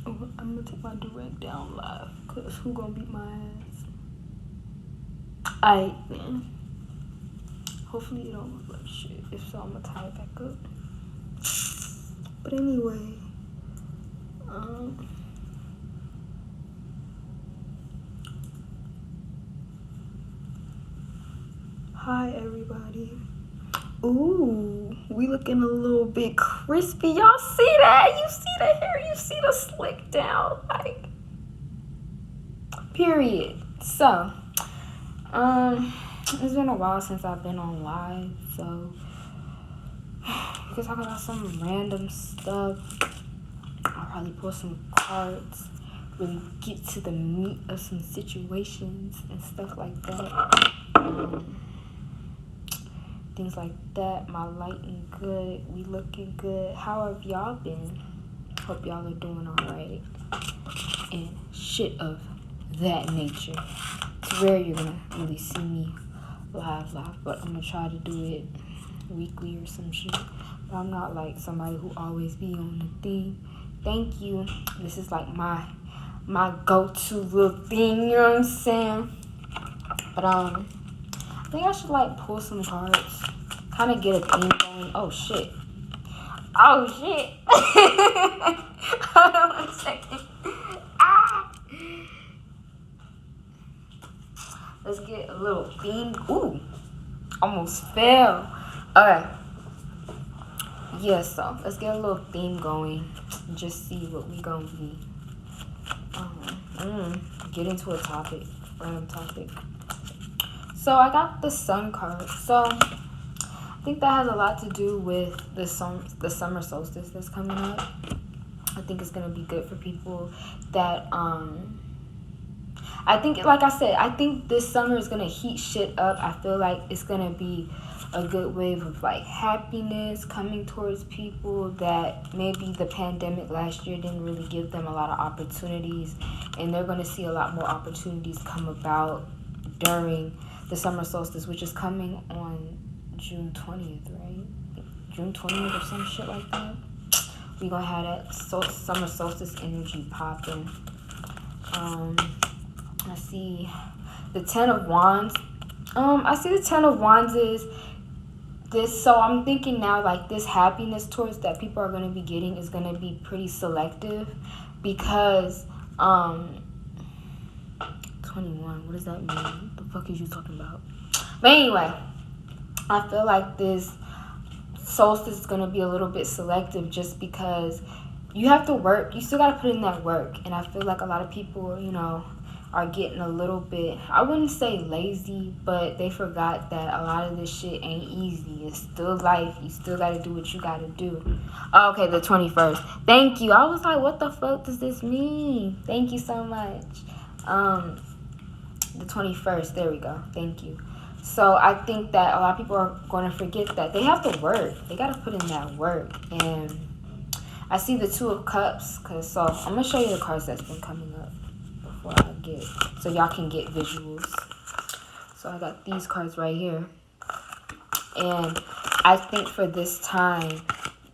Oh, I'm gonna take my direct down live, cause who gonna beat my ass? Aight then. Hopefully it don't look like shit. If so, I'm gonna tie it back up. But anyway, hi everybody. Ooh, we looking a little bit crispy. Y'all see that? You see the hair? You see the slick down? Like, period. So, it's been a while since I've been on live, so we can talk about some random stuff. I'll probably pull some cards, really get to the meat of some situations and stuff like that. Things like that. My lighting good. We looking good. How have y'all been? Hope y'all are doing alright. And shit of that nature. It's rare you're gonna really see me live, but I'm gonna try to do it weekly or some shit. But I'm not like somebody who always be on the thing. Thank you. This is like my go-to little thing, you know what I'm saying? But I think I should like pull some cards, kind of get a theme going. Oh shit. Hold on 1 second. Let's get a little theme. Ooh, almost fell. Okay. Yeah, so let's get a little theme going. Just see what we gonna be. Get into a topic, random topic. So I got the sun card. So I think that has a lot to do with the summer solstice that's coming up. I think it's gonna be good for people that I think, like I said, I think this summer is gonna heat shit up. I feel like it's gonna be a good wave of like happiness coming towards people that maybe the pandemic last year didn't really give them a lot of opportunities, and they're gonna see a lot more opportunities come about during the summer solstice, which is coming on June 20th, right? June 20th or some shit like that. We gonna have that summer solstice energy popping. I see the 10 of Wands. I see the 10 of Wands is this. So I'm thinking now, like, this happiness towards that people are going to be getting is going to be pretty selective, because 21, what does that mean? What the fuck is you talking about? But anyway, I feel like this solstice is going to be a little bit selective, just because you have to work. You still got to put in that work. And I feel like a lot of people, you know, are getting a little bit, I wouldn't say lazy, but they forgot that a lot of this shit ain't easy. It's still life. You still got to do what you got to do. Oh, okay, the 21st. Thank you. I was like, what the fuck does this mean? Thank you so much. The 21st. There we go. Thank you. So I think that a lot of people are going to forget that they have to work. They got to put in that work. And I see the 2 of Cups. So I'm going to show you the cards that's been coming up before I get, so y'all can get visuals. So I got these cards right here. And I think for this time,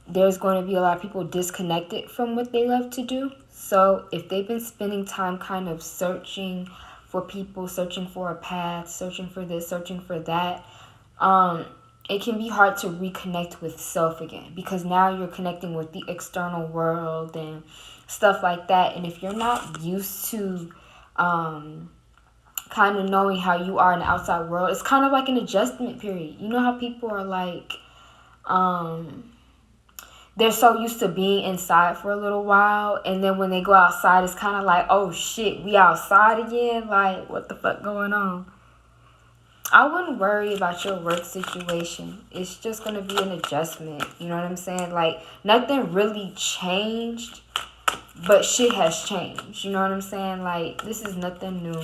there's going to be a lot of people disconnected from what they love to do. So if they've been spending time kind of searching for people, searching for a path, searching for this, searching for that, it can be hard to reconnect with self again, because now you're connecting with the external world and stuff like that. And if you're not used to kind of knowing how you are in the outside world, it's kind of like an adjustment period. You know how people are like, they're so used to being inside for a little while, and then when they go outside, it's kind of like, oh shit, we outside again? Like, what the fuck going on? I wouldn't worry about your work situation. It's just going to be an adjustment. You know what I'm saying? Like, nothing really changed, but shit has changed. You know what I'm saying? Like, this is nothing new.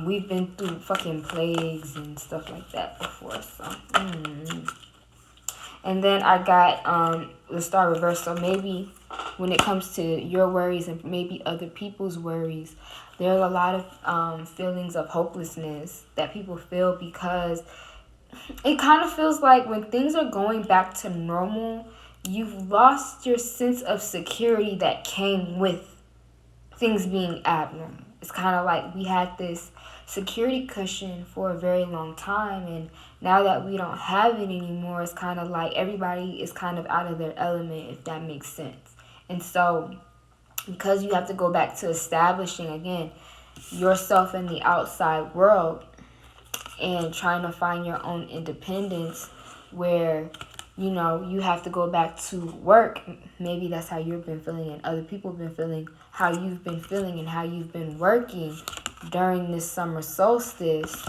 We've been through fucking plagues and stuff like that before, so. And then I got the Star reversed. So maybe when it comes to your worries and maybe other people's worries, there's a lot of feelings of hopelessness that people feel, because it kind of feels like when things are going back to normal, you've lost your sense of security that came with things being abnormal. It's kind of like we had this security cushion for a very long time, and now that we don't have it anymore, it's kind of like everybody is kind of out of their element, if that makes sense. And so because you have to go back to establishing again yourself in the outside world and trying to find your own independence, where you have to go back to work. Maybe that's how you've been feeling, and other people have been feeling how you've been feeling and how you've been working during this summer solstice.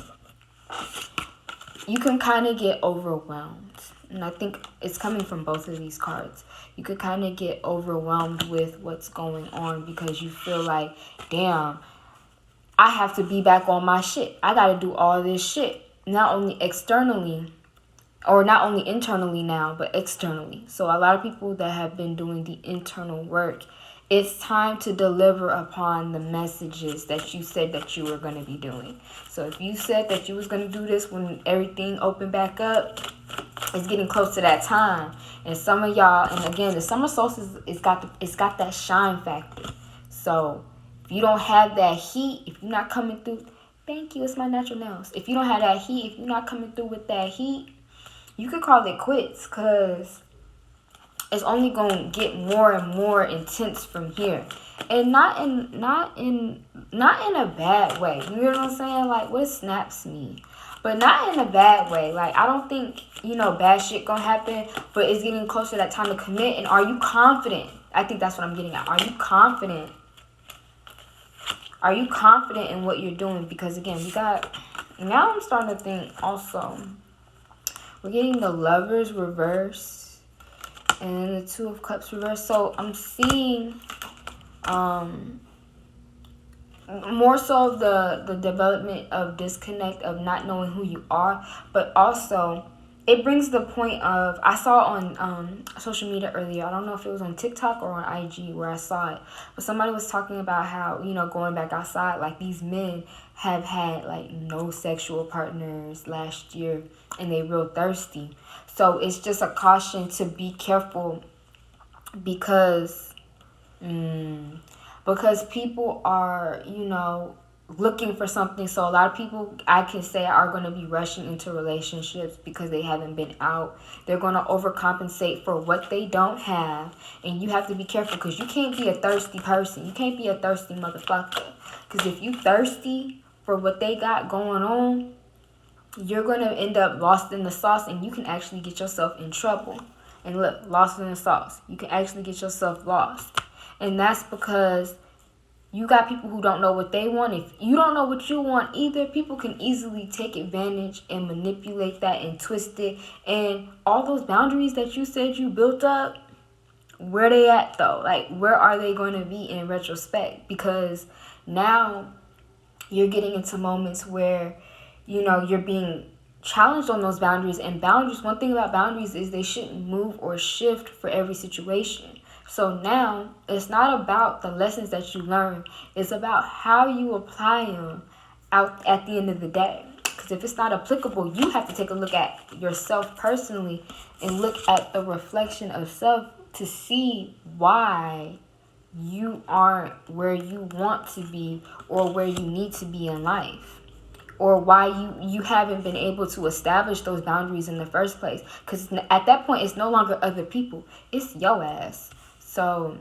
You can kind of get overwhelmed. And I think it's coming from both of these cards. You could kind of get overwhelmed with what's going on because you feel like, damn, I have to be back on my shit. I got to do all this shit. Not only externally, or not only internally now, but externally. So a lot of people that have been doing the internal work, it's time to deliver upon the messages that you said that you were going to be doing. So if you said that you was going to do this when everything opened back up, it's getting close to that time. And some of y'all, and again, the summer solstice, it's got that shine factor. So if you don't have that heat, if you're not coming through, thank you, it's my natural nails. If you don't have that heat, if you're not coming through with that heat, you could call it quits, because it's only going to get more and more intense from here. And not in a bad way. You know what I'm saying? Like, what snaps me? But not in a bad way. Like, I don't think, bad shit going to happen, but it's getting closer to that time to commit. And are you confident? I think that's what I'm getting at. Are you confident? Are you confident in what you're doing? Because, again, now I'm starting to think also, we're getting the Lovers reverse and then the Two of Cups reverse. So I'm seeing more so of the development of disconnect, of not knowing who you are, but also it brings the point of, I saw on social media earlier, I don't know if it was on TikTok or on IG where I saw it, but somebody was talking about how, going back outside, like these men have had like no sexual partners last year and they real thirsty. So it's just a caution to be careful because people are, looking for something. So a lot of people, I can say, are going to be rushing into relationships because they haven't been out. They're going to overcompensate for what they don't have. And you have to be careful, because you can't be a thirsty person. You can't be a thirsty motherfucker. Because if you thirsty for what they got going on, you're going to end up lost in the sauce, and you can actually get yourself in trouble. And look, lost in the sauce. You can actually get yourself lost. And that's because you got people who don't know what they want. If you don't know what you want either, people can easily take advantage and manipulate that and twist it. And all those boundaries that you said you built up, where they at though? Like, where are they going to be in retrospect? Because now you're getting into moments where, you're being challenged on those boundaries. And boundaries, one thing about boundaries is they shouldn't move or shift for every situation. So now it's not about the lessons that you learn. It's about how you apply them out at the end of the day. Because if it's not applicable, you have to take a look at yourself personally and look at the reflection of self to see why you aren't where you want to be or where you need to be in life. Or why you haven't been able to establish those boundaries in the first place. Because at that point, it's no longer other people. It's your ass. So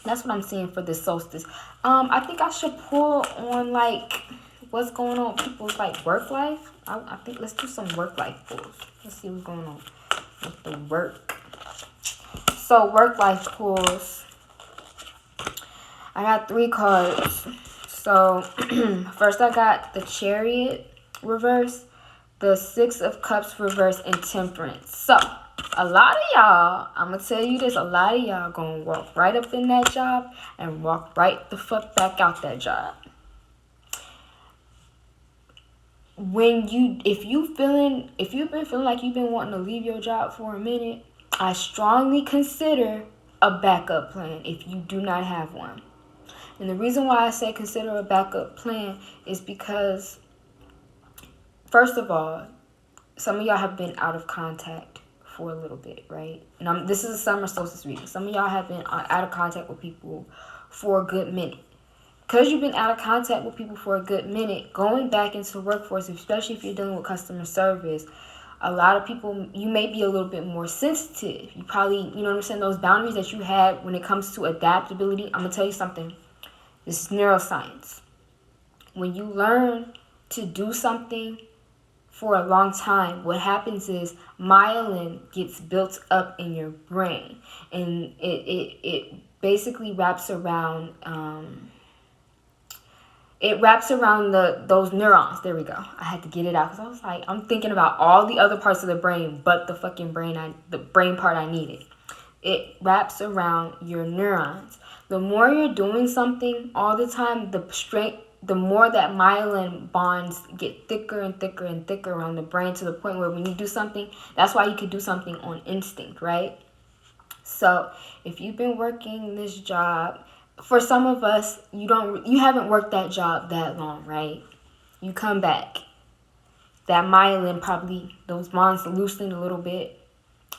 that's what I'm seeing for this solstice. I think I should pull on like what's going on with people's like work life. I think let's do some work life pulls. Let's see what's going on with the work. So work life pulls. I got 3 cards. So first I got the Chariot reverse, the 6 of Cups reverse, and Temperance. So a lot of y'all, I'm going to tell you this, a lot of y'all going to walk right up in that job and walk right the fuck back out that job. If you've been feeling like you've been wanting to leave your job for a minute, I strongly consider a backup plan if you do not have one. And the reason why I say consider a backup plan is because, first of all, some of y'all have been out of contact for a little bit, right? And this is a summer solstice reading. Some of y'all have been out of contact with people for a good minute. Because you've been out of contact with people for a good minute, going back into the workforce, especially if you're dealing with customer service, a lot of people, you may be a little bit more sensitive. You probably, you know what I'm saying, those boundaries that you had when it comes to adaptability. I'm going to tell you something. This is neuroscience. When you learn to do something for a long time, what happens is myelin gets built up in your brain. And it basically wraps around... It wraps around those neurons. There we go. I had to get it out because I was like, I'm thinking about all the other parts of the brain, but the fucking the brain part I needed. It wraps around your neurons. The more you're doing something all the time, the more that myelin bonds get thicker and thicker and thicker around the brain, to the point where when you do something, that's why you could do something on instinct, right? So if you've been working this job, for some of us, you haven't worked that job that long, right? You come back, that myelin probably, those bonds loosen a little bit,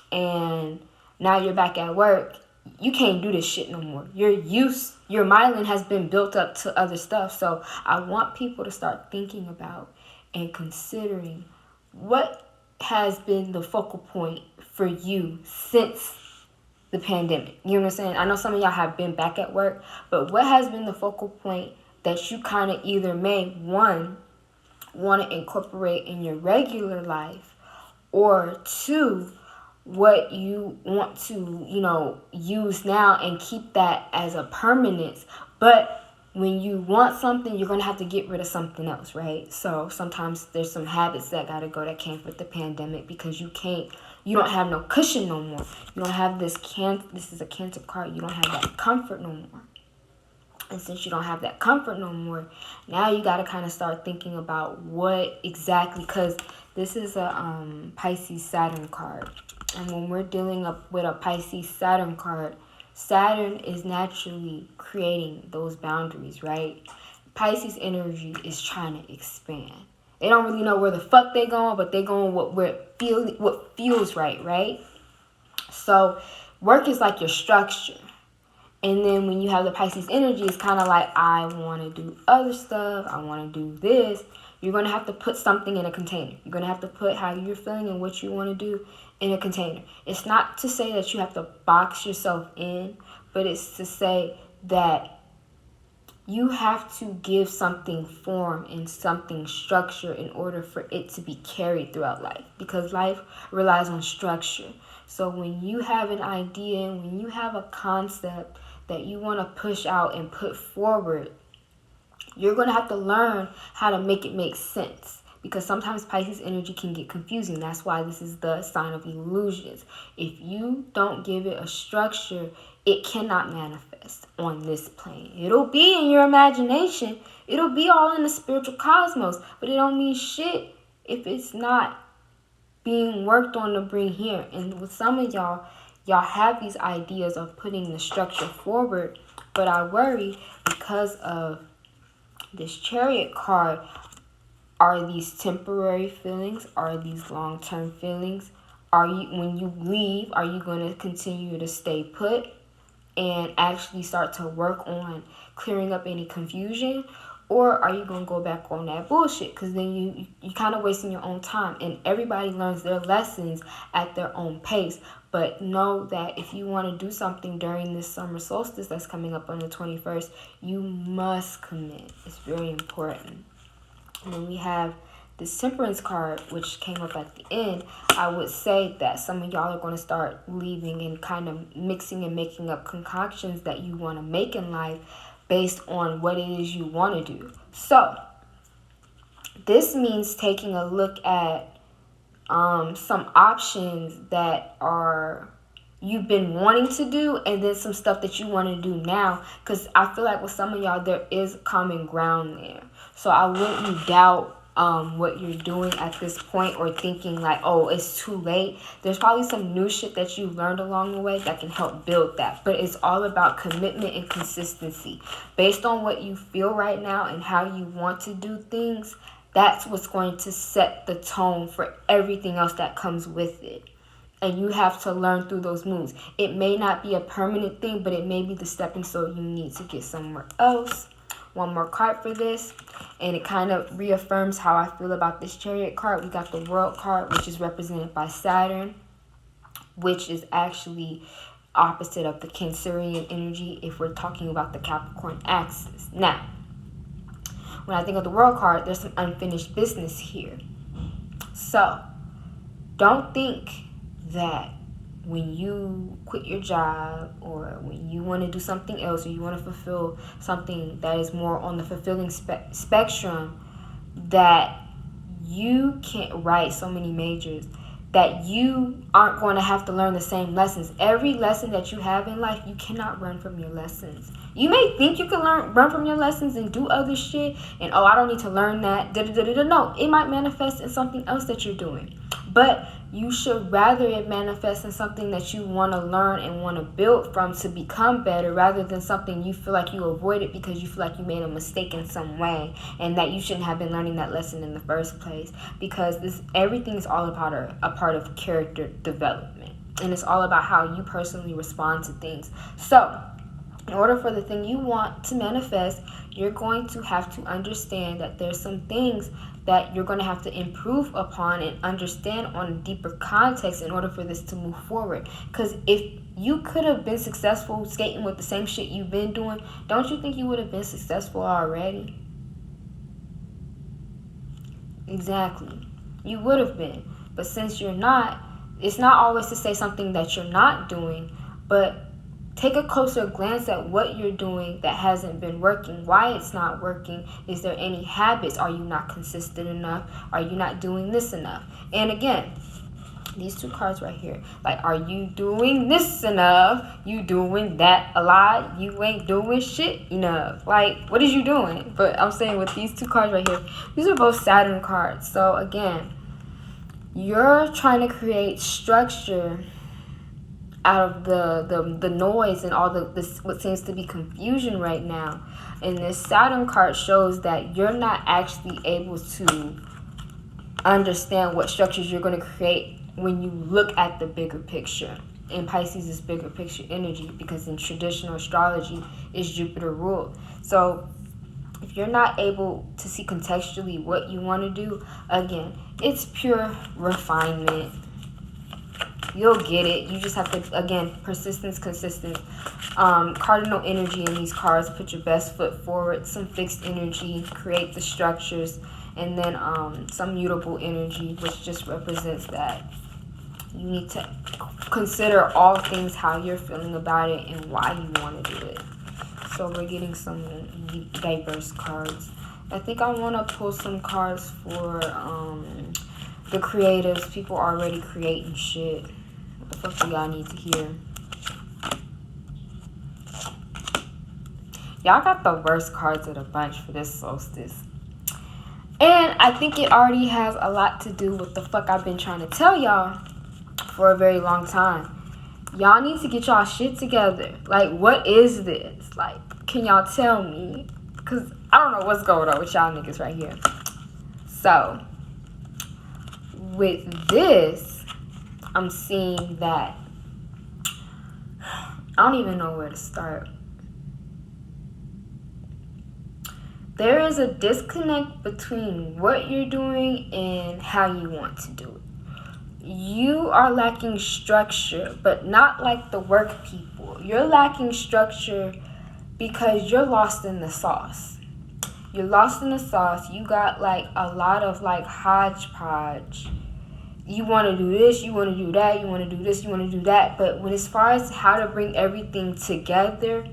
and now you're back at work. You can't do this shit no more. Your myelin has been built up to other stuff. So I want people to start thinking about and considering what has been the focal point for you since the pandemic. You know what I'm saying? I know some of y'all have been back at work, but what has been the focal point that you kind of either may, one, want to incorporate in your regular life, or two, what you want to, use now and keep that as a permanence. But when you want something, you're going to have to get rid of something else, right? So sometimes there's some habits that got to go that came with the pandemic, because you don't have no cushion no more. You don't have this is a Cancer card. You don't have that comfort no more. And since you don't have that comfort no more, now you got to kind of start thinking about what exactly, because this is a Pisces Saturn card. And when we're dealing with a Pisces Saturn card, Saturn is naturally creating those boundaries, right? Pisces energy is trying to expand. They don't really know where the fuck they going, but they going what feels right? So work is like your structure. And then when you have the Pisces energy, it's kind of like, I want to do other stuff. I want to do this. You're going to have to put something in a container. You're going to have to put how you're feeling and what you want to do in a container. It's not to say that you have to box yourself in, but it's to say that you have to give something form and something structure in order for it to be carried throughout life, because life relies on structure. So when you have an idea and when you have a concept that you want to push out and put forward, you're going to have to learn how to make it make sense, because sometimes Pisces energy can get confusing. That's why this is the sign of illusions. If you don't give it a structure, it cannot manifest on this plane. It'll be in your imagination. It'll be all in the spiritual cosmos, but it don't mean shit if it's not being worked on to bring here. And with some of y'all have these ideas of putting the structure forward, but I worry because of this Chariot card. Are these temporary feelings? Are these long-term feelings? When you leave, are you going to continue to stay put and actually start to work on clearing up any confusion? Or are you going to go back on that bullshit? Because then you kind of wasting your own time. And everybody learns their lessons at their own pace. But know that if you want to do something during this summer solstice that's coming up on the 21st, you must commit. It's very important. And then we have this Temperance card, which came up at the end. I would say that some of y'all are going to start leaving and kind of mixing and making up concoctions that you want to make in life based on what it is you want to do. So this means taking a look at some options that you've been wanting to do, and then some stuff that you want to do now, because I feel like with some of y'all there is common ground there. So I wouldn't doubt what you're doing at this point, or thinking like, oh, it's too late. There's probably some new shit that you learned along the way that can help build that. But it's all about commitment and consistency. Based on what you feel right now and how you want to do things, that's what's going to set the tone for everything else that comes with it. And you have to learn through those moves. It may not be a permanent thing, but it may be the stepping stone you need to get somewhere else. One more card for this, and it kind of reaffirms how I feel about this Chariot card. We got the World card, which is represented by Saturn, which is actually opposite of the Cancerian energy if we're talking about the Capricorn axis. Now, when I think of the World card, there's some unfinished business here. So, don't think that when you quit your job or when you want to do something else or you want to fulfill something that is more on the fulfilling spectrum, that you can't write so many majors, that you aren't going to have to learn the same lessons. Every lesson that you have in life, you cannot run from your lessons. You may think you can run from your lessons and do other shit and, I don't need to learn that. No, it might manifest in something else that you're doing. But you should rather it manifest in something that you want to learn and want to build from to become better, rather than something you feel like you avoided because you feel like you made a mistake in some way and that you shouldn't have been learning that lesson in the first place. Because everything is all about a part of character development, and it's all about how you personally respond to things. So in order for the thing you want to manifest, you're going to have to understand that there's some things that you're going to have to improve upon and understand on a deeper context in order for this to move forward. Because if you could have been successful skating with the same shit you've been doing, don't you think you would have been successful already? Exactly. You would have been. But since you're not, it's not always to say something that you're not doing, but take a closer glance at what you're doing that hasn't been working, why it's not working. Is there any habits? Are you not consistent enough? Are you not doing this enough? And again, these two cards right here, like, are you doing this enough? You doing that a lot? You ain't doing shit enough. Like, what is you doing? But I'm saying with these two cards right here, these are both Saturn cards. So again, you're trying to create structure out of the noise and all this what seems to be confusion right now. And this Saturn card shows that you're not actually able to understand what structures you're going to create when you look at the bigger picture. And Pisces is bigger picture energy, because in traditional astrology is Jupiter ruled. So if you're not able to see contextually what you want to do, again, it's pure refinement. You'll get it. You just have to, again, persistence, consistent. Cardinal energy in these cards. Put your best foot forward. Some fixed energy. Create the structures. And then some mutable energy, which just represents that you need to consider all things, how you're feeling about it and why you want to do it. So we're getting some diverse cards. I think I want to pull some cards for the creatives, people already creating shit. What the fuck do y'all need to hear? Y'all got the worst cards of the bunch for this solstice. And I think it already has a lot to do with the fuck I've been trying to tell y'all for a very long time. Y'all need to get y'all shit together. Like, what is this? Like, can y'all tell me? Because I don't know what's going on with y'all niggas right here. So with this, I'm seeing that I don't even know where to start. There is a disconnect between what you're doing and how you want to do it. You are lacking structure, but not like the work people. You're lacking structure because you're lost in the sauce. You're lost in the sauce. You got like a lot of like hodgepodge. You want to do this, you want to do that, you want to do this, you want to do that. But when as far as how to bring everything together,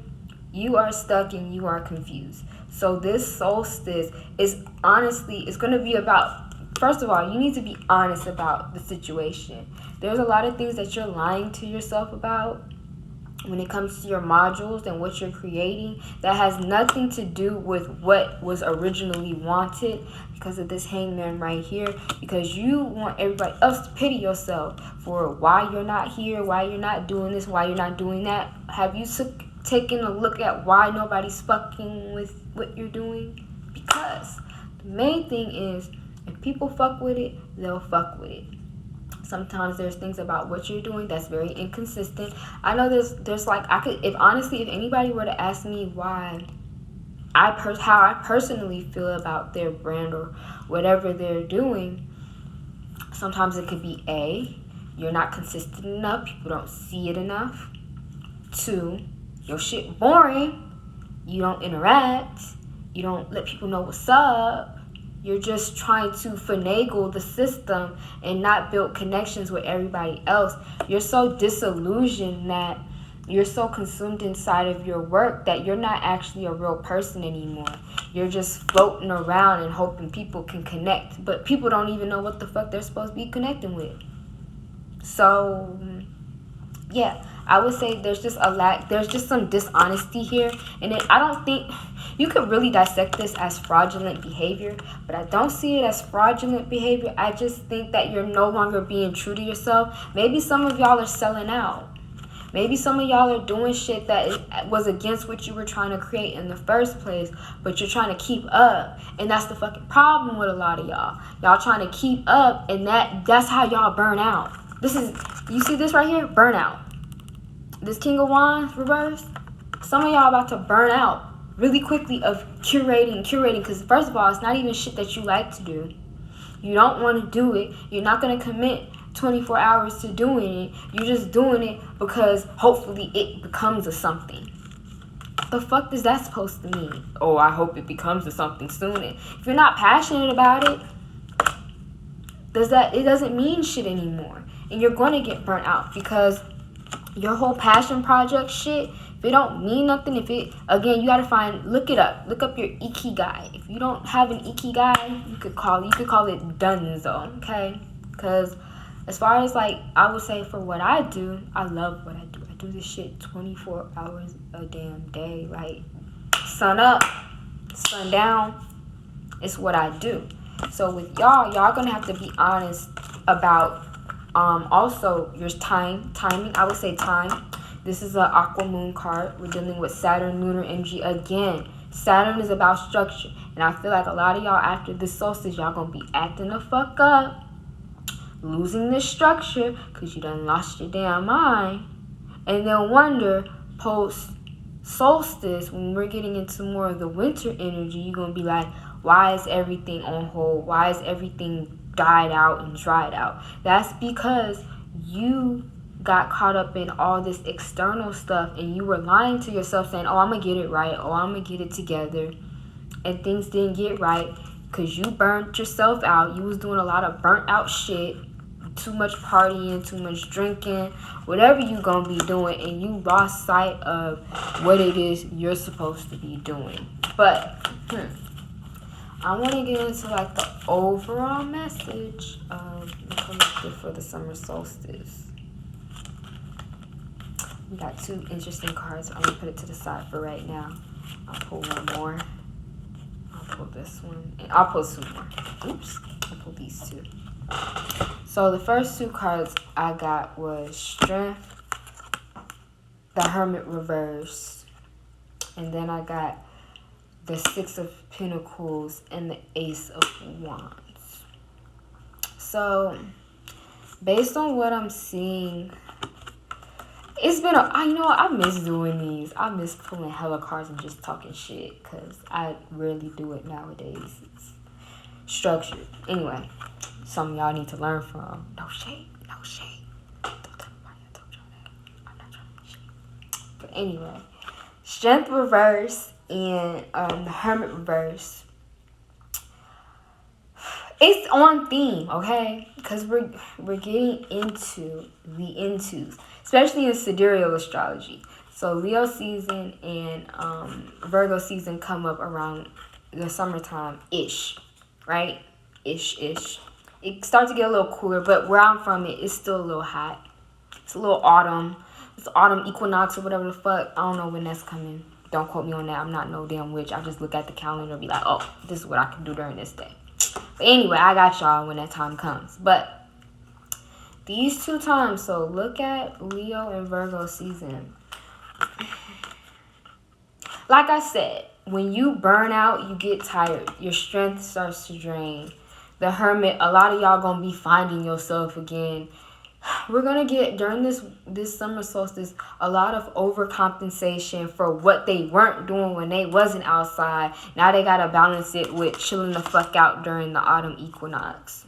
you are stuck and you are confused. So this solstice is honestly, it's going to be about, first of all, you need to be honest about the situation. There's a lot of things that you're lying to yourself about when it comes to your modules and what you're creating that has nothing to do with what was originally wanted, because of this hangman right here, because you want everybody else to pity yourself for why you're not here, why you're not doing this, why you're not doing that. Have you taken a look at why nobody's fucking with what you're doing? Because the main thing is, if people fuck with it, they'll fuck with it. Sometimes there's things about what you're doing that's very inconsistent. I know there's like, I could, if honestly, if anybody were to ask me why how I personally feel about their brand or whatever they're doing, sometimes it could be A, you're not consistent enough, people don't see it enough. 2, your shit boring, you don't interact, you don't let people know what's up, you're just trying to finagle the system and not build connections with everybody else. You're so disillusioned that you're so consumed inside of your work that you're not actually a real person anymore. You're just floating around and hoping people can connect, but people don't even know what the fuck they're supposed to be connecting with. So, yeah, I would say there's just a lack, there's just some dishonesty here. And I don't think, you could really dissect this as fraudulent behavior, but I don't see it as fraudulent behavior. I just think that you're no longer being true to yourself. Maybe some of y'all are selling out. Maybe some of y'all are doing shit that was against what you were trying to create in the first place, but you're trying to keep up. And that's the fucking problem with a lot of y'all. Y'all trying to keep up, and that's how y'all burn out. You see this right here? Burnout. This King of Wands reverse. Some of y'all about to burn out really quickly of curating, because first of all, it's not even shit that you like to do. You don't want to do it. You're not going to commit 24 hours to doing it. You're just doing it because hopefully it becomes a something. The fuck is that supposed to mean? Oh, I hope it becomes a something soon. If you're not passionate about it, it doesn't mean shit anymore. And you're going to get burnt out because your whole passion project shit, if it don't mean nothing, again, you gotta look it up. Look up your ikigai. If you don't have an ikigai, you could call it dunzo, okay? Because as far as like, I would say for what I do, I love what I do. I do this shit 24 hours a damn day. Like, sun up, sun down, it's what I do. So with y'all gonna have to be honest about also your timing. I would say time. This is an aqua moon card. We're dealing with Saturn lunar energy again. Saturn is about structure, and I feel like a lot of y'all after this solstice, y'all gonna be acting the fuck up, losing this structure because you done lost your damn mind, and then wonder post solstice when we're getting into more of the winter energy, you're gonna be like, why is everything on hold? Why is everything died out and dried out? That's because you got caught up in all this external stuff and you were lying to yourself saying, oh, I'm gonna get it right, oh, I'm gonna get it together, and things didn't get right because you burnt yourself out. You was doing a lot of burnt out shit, too much partying, too much drinking, whatever you gonna be doing, and you lost sight of what it is you're supposed to be doing. But I want to get into like the overall message of the collective for the summer solstice. We got 2 interesting cards. I'm going to put it to the side for right now. I'll pull one more. I'll pull this one. And I'll pull 2 more. Oops. I'll pull these 2. So the first 2 cards I got was Strength, the Hermit reverse, and then I got the 6 of Pentacles and the Ace of Wands. So based on what I'm seeing, it's been I miss doing these. I miss pulling hella cards and just talking shit because I rarely do it nowadays. It's structured. Anyway, some of y'all need to learn from. No shade. Don't tell nobody I told y'all that. I'm not trying to be shade. But anyway, Strength reverse and the Hermit reverse. It's on theme, okay? Because we're getting into the intos, especially in sidereal astrology. So Leo season and Virgo season come up around the summertime-ish, right? Ish. It starts to get a little cooler, but where I'm from, it's still a little hot. It's a little autumn. It's autumn equinox or whatever the fuck. I don't know when that's coming. Don't quote me on that. I'm not no damn witch. I just look at the calendar and be like, oh, this is what I can do during this day. But anyway, I got y'all when that time comes. But these 2 times, so look at Leo and Virgo season. Like I said, when you burn out, you get tired. Your strength starts to drain. The Hermit, a lot of y'all gonna be finding yourself again. We're gonna get, during this summer solstice, a lot of overcompensation for what they weren't doing when they wasn't outside. Now they gotta balance it with chilling the fuck out during the autumn equinox.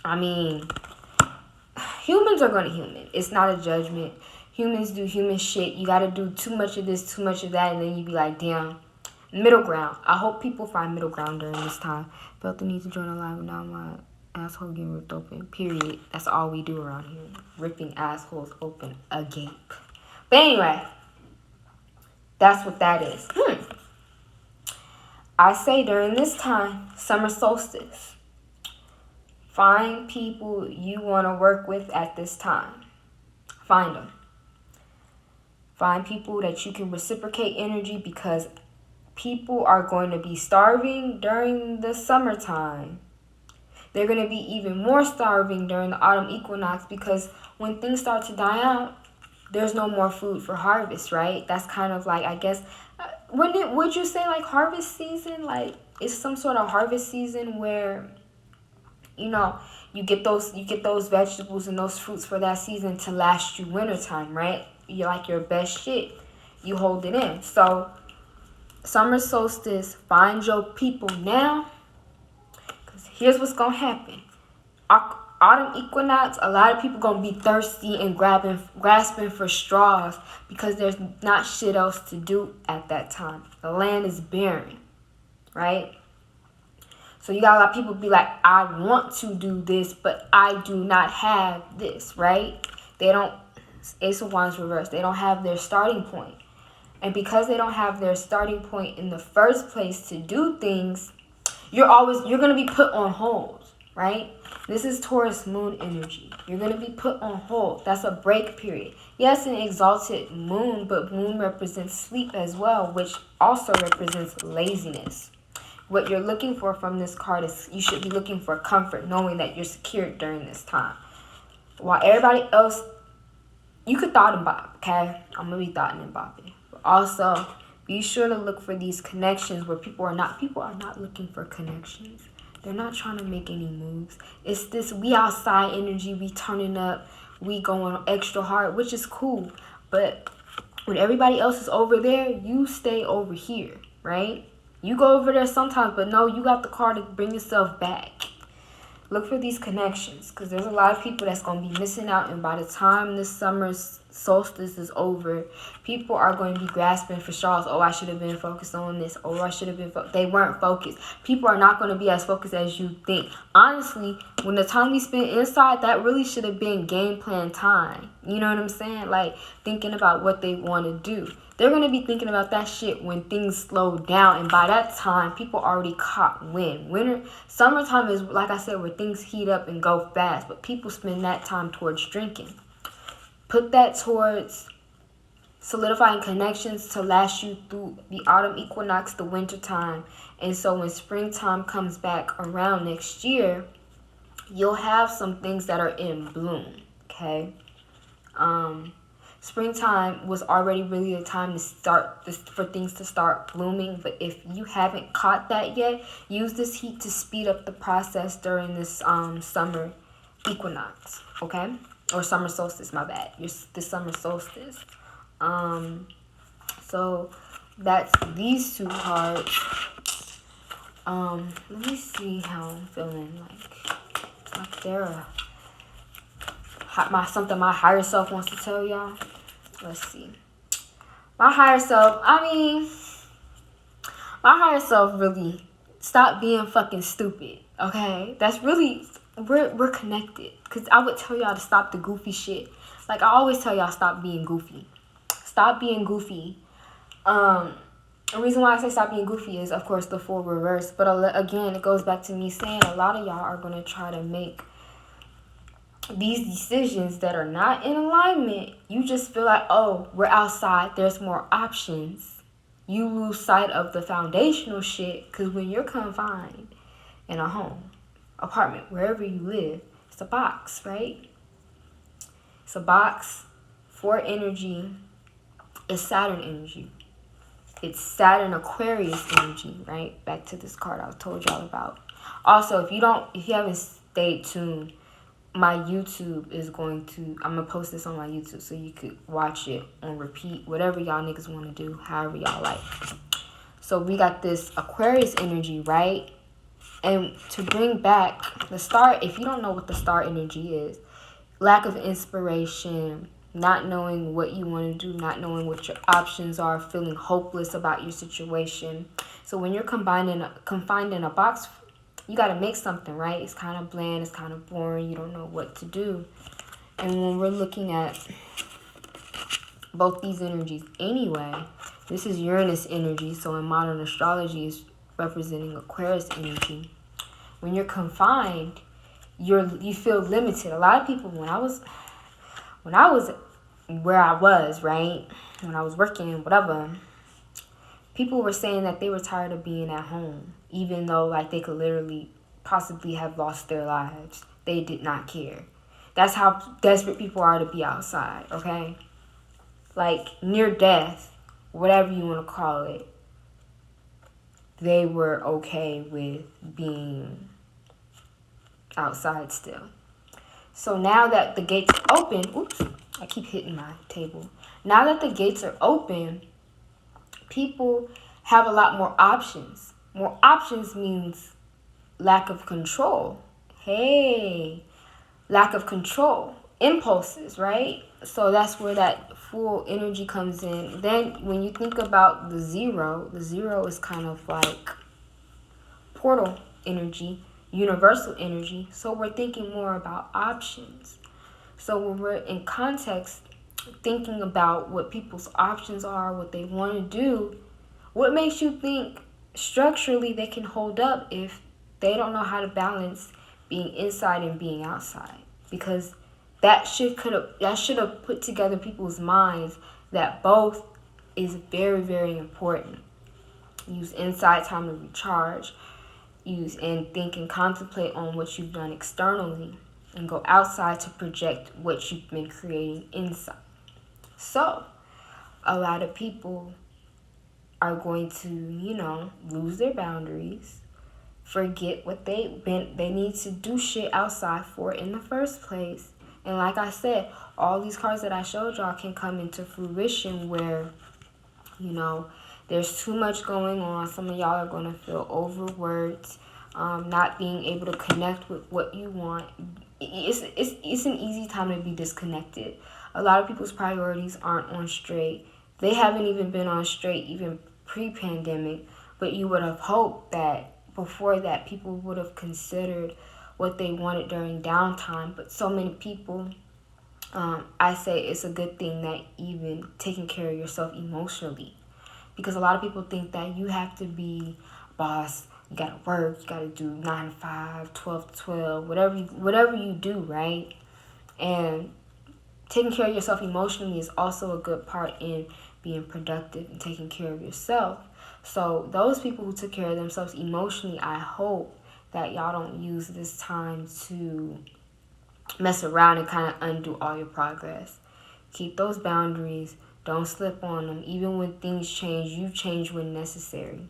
I mean, humans are gonna human. It's not a judgment. Humans do human shit. You gotta do too much of this, too much of that, and then you be like, damn. Middle ground. I hope people find middle ground during this time. Felt the need to join a live, and now my asshole getting ripped open. Period. That's all we do around here. Ripping assholes open agape. But anyway, that's what that is. I say during this time, summer solstice, find people you want to work with at this time. Find them. Find people that you can reciprocate energy, because people are going to be starving during the summertime. They're going to be even more starving during the autumn equinox, because when things start to die out, there's no more food for harvest, right? That's kind of like, I guess, would you say like harvest season? Like, it's some sort of harvest season where, you know, you get those vegetables and those fruits for that season to last you wintertime, right? You're like your best shit. You hold it in. So summer solstice, find your people now, because here's what's going to happen. Autumn equinox, a lot of people going to be thirsty and grasping for straws, because there's not shit else to do at that time. The land is barren, right? So you got a lot of people be like, I want to do this, but I do not have this, right? They don't, Ace of Wands reverse, they don't have their starting point. And because they don't have their starting point in the first place to do things, you're going to be put on hold, right? This is Taurus moon energy. You're going to be put on hold. That's a break period. Yes, an exalted moon, but moon represents sleep as well, which also represents laziness. What you're looking for from this card is, you should be looking for comfort, knowing that you're secured during this time. While everybody else, you could thought and bop, okay? I'm going to be thoughting and bopping. Also, be sure to look for these connections where people are not looking for connections. They're not trying to make any moves. It's this we outside energy, we turning up, we going extra hard, which is cool. But when everybody else is over there, you stay over here, right? You go over there sometimes, but no, you got the card to bring yourself back. Look for these connections, because there's a lot of people that's going to be missing out, and by the time this summer's solstice is over, people are going to be grasping for straws. Oh, I should have been focused on this. Oh, I should have been they weren't focused. People are not going to be as focused as you think. Honestly, when the time we spent inside, that really should have been game plan time. You know what I'm saying? Like, thinking about what they want to do. They're going to be thinking about that shit when things slow down. And by that time, people already caught wind. Summertime is, like I said, where things heat up and go fast. But people spend that time towards drinking. Put that towards solidifying connections to last you through the autumn equinox, the winter time. And so when springtime comes back around next year, you'll have some things that are in bloom, okay? Springtime was already really a time to start for things to start blooming. But if you haven't caught that yet, use this heat to speed up the process during this summer equinox, okay? Or summer solstice, my bad. The summer solstice. So that's these two cards. Let me see how I'm feeling. Like there something my higher self wants to tell y'all. Let's see. My higher self really, stop being fucking stupid, okay? That's really, we're connected. Because I would tell y'all to stop the goofy shit. Like, I always tell y'all, stop being goofy. Stop being goofy. The reason why I say stop being goofy is, of course, the full reverse. But again, it goes back to me saying a lot of y'all are going to try to make these decisions that are not in alignment. You just feel like, oh, we're outside, there's more options. You lose sight of the foundational shit, because when you're confined in a home, apartment, wherever you live, it's a box, right? It's a box for energy. It's Saturn energy. It's Saturn Aquarius energy, right? Back to this card I told y'all about. Also, if you haven't stayed tuned, my YouTube is I'm gonna post this on my YouTube so you could watch it on repeat, whatever y'all niggas want to do, however y'all like. So we got this Aquarius energy, right? And to bring back the star, if you don't know what the star energy is, lack of inspiration, not knowing what you want to do, not knowing what your options are, feeling hopeless about your situation. So when you're confined in a box, you got to make something, right? It's kind of bland, it's kind of boring, you don't know what to do. And when we're looking at both these energies anyway, this is Uranus energy, so in modern astrology is representing Aquarius energy. When you're confined, you feel limited. A lot of people, when I was where I was, right, when I was working, whatever, people were saying that they were tired of being at home, even though like they could literally possibly have lost their lives. They did not care. That's how desperate people are to be outside, okay? Like near death, whatever you want to call it, they were okay with being outside still. So now that the gates are open, oops, I keep hitting my table. Now that the gates are open, people have a lot more options. More options means lack of control. Hey, lack of control. Impulses, right? So that's where that full energy comes in. Then when you think about the zero is kind of like portal energy, universal energy. So we're thinking more about options. So when we're in context, thinking about what people's options are, what they want to do, what makes you think structurally they can hold up if they don't know how to balance being inside and being outside? Because that should have put together people's minds that both is very, very important. Use inside time to recharge. Use and think and contemplate on what you've done externally, and go outside to project what you've been creating inside. So, a lot of people are going to, lose their boundaries, forget what they need to do shit outside for in the first place. And like I said, all these cards that I showed y'all can come into fruition where, there's too much going on. Some of y'all are going to feel overworked, not being able to connect with what you want. It's an easy time to be disconnected. A lot of people's priorities aren't on straight. They haven't even been on straight even pre-pandemic, but you would have hoped that before that people would have considered what they wanted during downtime. But so many people, I say it's a good thing that even taking care of yourself emotionally, because a lot of people think that you have to be boss, you gotta work, you gotta do 9 to 5, 12 to 12, whatever you do, right? And taking care of yourself emotionally is also a good part in being productive and taking care of yourself. So those people who took care of themselves emotionally, I hope that y'all don't use this time to mess around and kind of undo all your progress. Keep those boundaries. Don't slip on them. Even when things change, you change when necessary.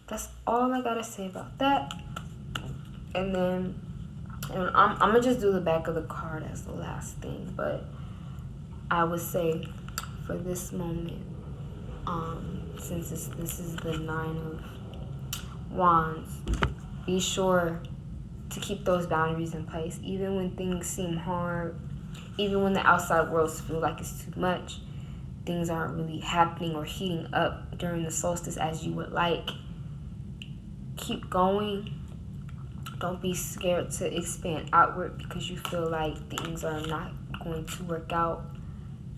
That's all I gotta say about that. And then I'm gonna just do the back of the card as the last thing. But I would say for this moment, since this is the 9 of Wands, be sure to keep those boundaries in place. Even when things seem hard, even when the outside world feels like it's too much, things aren't really happening or heating up during the solstice as you would like. Keep going. Don't be scared to expand outward because you feel like things are not going to work out.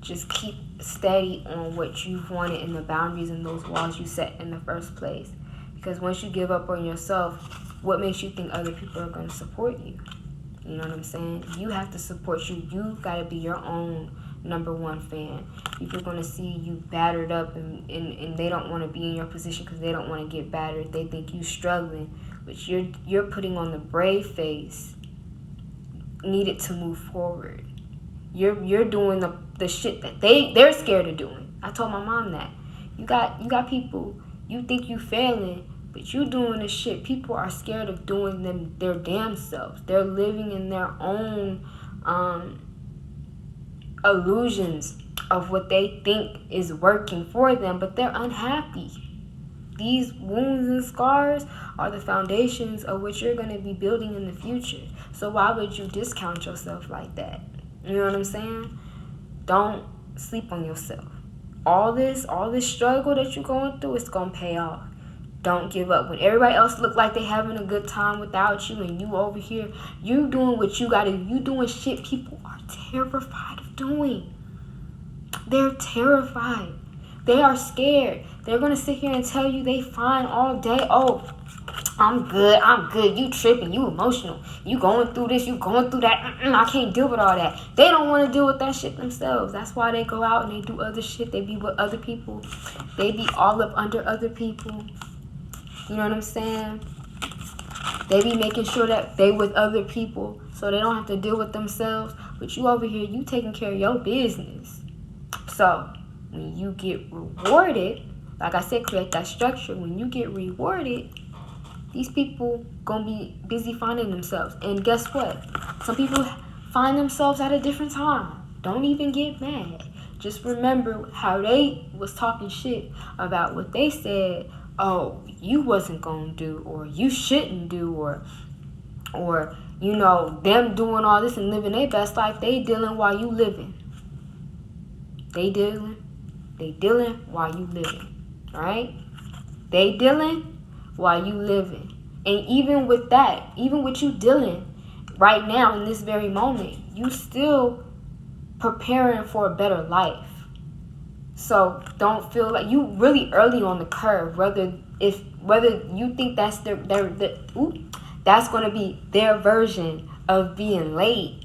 Just keep steady on what you've wanted and the boundaries and those walls you set in the first place. Because once you give up on yourself, what makes you think other people are going to support you? You know what I'm saying? You have to support you. You got to be your own number one fan. People are going to see you battered up and they don't want to be in your position because they don't want to get battered. They think you struggling, but you're putting on the brave face needed to move forward. You're doing the shit that they're scared of doing. I told my mom that. You got people, you think you failing, But you doing this shit, people are scared of doing them their damn selves. They're living in their own illusions of what they think is working for them, but they're unhappy. These wounds and scars are the foundations of what you're going to be building in the future. So why would you discount yourself like that? You know what I'm saying? Don't sleep on yourself. All this struggle that you're going through, it's going to pay off. Don't give up. When everybody else look like they having a good time without you, and you over here, you doing what you got to do. You doing shit people are terrified of doing. They're terrified. They are scared. They're going to sit here and tell you they fine all day. Oh, I'm good. You tripping. You emotional. You going through this. You going through that. I can't deal with all that. They don't want to deal with that shit themselves. That's why they go out and they do other shit. They be with other people. They be all up under other people. You know what I'm saying? They be making sure that they with other people so they don't have to deal with themselves. But you over here, you taking care of your business. So when you get rewarded, like I said, create that structure. When you get rewarded, these people gonna be busy finding themselves. And guess what? Some people find themselves at a different time. Don't even get mad. Just remember how they was talking shit about what they said. Oh, you wasn't gonna do, or you shouldn't do, or you know, them doing all this and living their best life. They dealing while you living. They dealing while you living. Alright? They dealing while you living. And even with that, even with you dealing right now in this very moment, you still preparing for a better life. So don't feel like you really early on the curve. Whether you think that's that's gonna be their version of being late,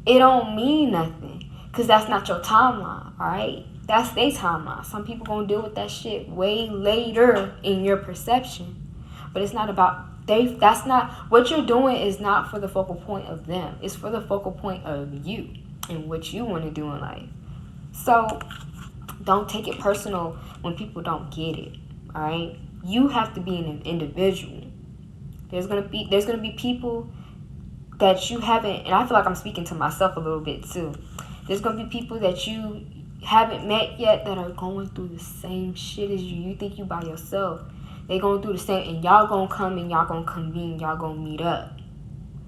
it don't mean nothing, because that's not your timeline. All right, that's their timeline. Some people gonna deal with that shit way later in your perception, but it's not about that's not what you're doing. Is not for the focal point of them. It's for the focal point of you and what you want to do in life. So don't take it personal when people don't get it. All right, you have to be an individual. There's gonna be people that you haven't, and I feel like I'm speaking to myself a little bit too. There's gonna be people that you haven't met yet that are going through the same shit as you. You think you by yourself. They going through the same, and y'all gonna come and y'all gonna convene, y'all gonna meet up.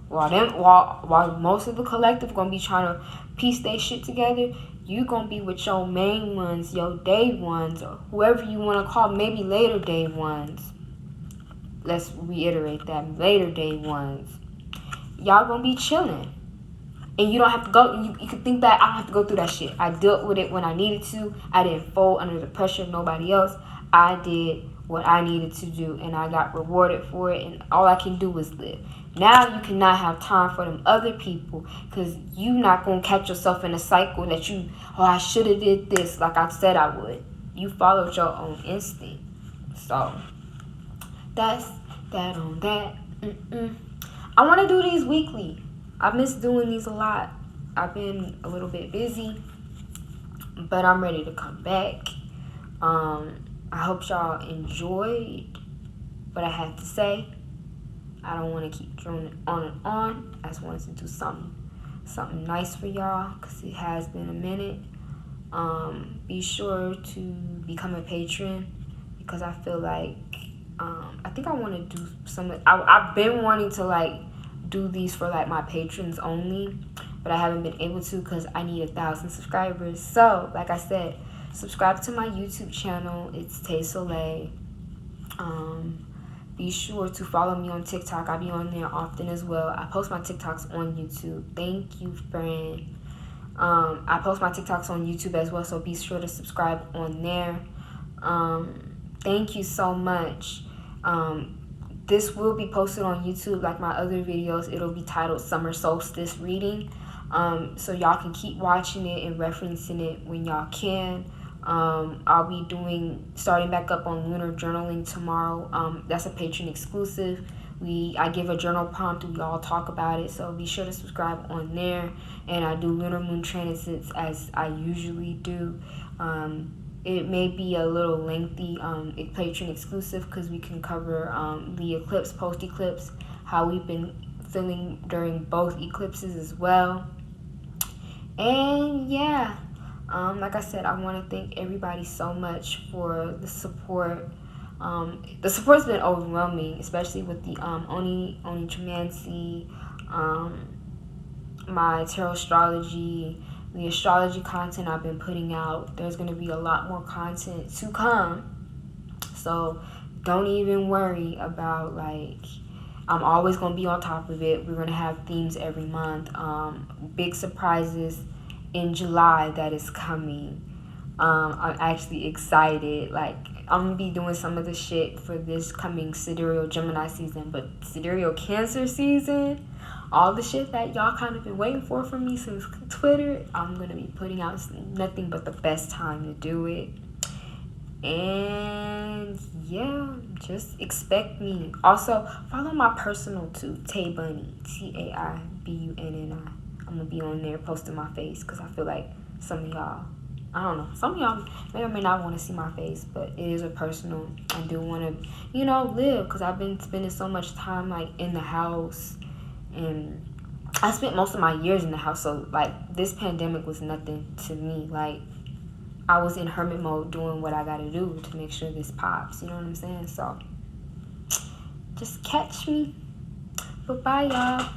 While most of the collective gonna be trying to piece their shit together, you gonna be with your main ones, your day ones, or whoever you wanna call, maybe later day ones. Let's reiterate that, later day ones. Y'all gonna be chilling. And you don't have to go, you can think that I don't have to go through that shit. I dealt with it when I needed to. I didn't fold under the pressure of nobody else. I did what I needed to do, and I got rewarded for it, and all I can do is live. Now you cannot have time for them other people, because you not going to catch yourself in a cycle that I should have did this like I said I would. You followed your own instinct. So that's that on that. I want to do these weekly. I miss doing these a lot. I've been a little bit busy, but I'm ready to come back. I hope y'all enjoyed what I had to say. I don't want to keep droning it on and on. I just wanted to do something nice for y'all, because it has been a minute. Be sure to become a patron, because I feel like I think I want to do some. I've been wanting to do these for my patrons only, but I haven't been able to because I need 1,000 subscribers. So like I said, subscribe to my YouTube channel. It's Taisoleil. Be sure to follow me on TikTok. I be on there often as well. I post my TikToks on YouTube. Thank you, friend. I post my TikToks on YouTube as well, so be sure to subscribe on there. Thank you so much. This will be posted on YouTube like my other videos. It'll be titled Summer Solstice Reading. So y'all can keep watching it and referencing it when y'all can. I'll be starting back up on lunar journaling tomorrow. That's a patron exclusive. I give a journal prompt and we all talk about it. So be sure to subscribe on there. And I do lunar moon transits as I usually do. It may be a little lengthy, Patreon exclusive, because we can cover the eclipse, post-eclipse, how we've been feeling during both eclipses as well. And yeah, like I said, I want to thank everybody so much for the support. The support's been overwhelming, especially with the Oni Tramancy, my tarotstrology, the astrology content I've been putting out. There's going to be a lot more content to come. So don't even worry about, like, I'm always going to be on top of it. We're going to have themes every month. Big surprises in July that is coming. I'm actually excited. Like, I'm going to be doing some of the shit for this coming sidereal Gemini season, but sidereal Cancer season, all the shit that y'all kind of been waiting for from me since Twitter, I'm going to be putting out nothing but the best time to do it. And yeah, just expect me. Also, follow my personal too, Tay Bunny, TAIBUNNI. I'm going to be on there posting my face because I feel like some of y'all, I don't know, some of y'all may or may not want to see my face, but it is a personal. I do want to, live, because I've been spending so much time, like, in the house, and I spent most of my years in the house, so, like, this pandemic was nothing to me. Like, I was in hermit mode doing what I gotta do to make sure this pops, you know what I'm saying? So, just catch me. Bye-bye, y'all.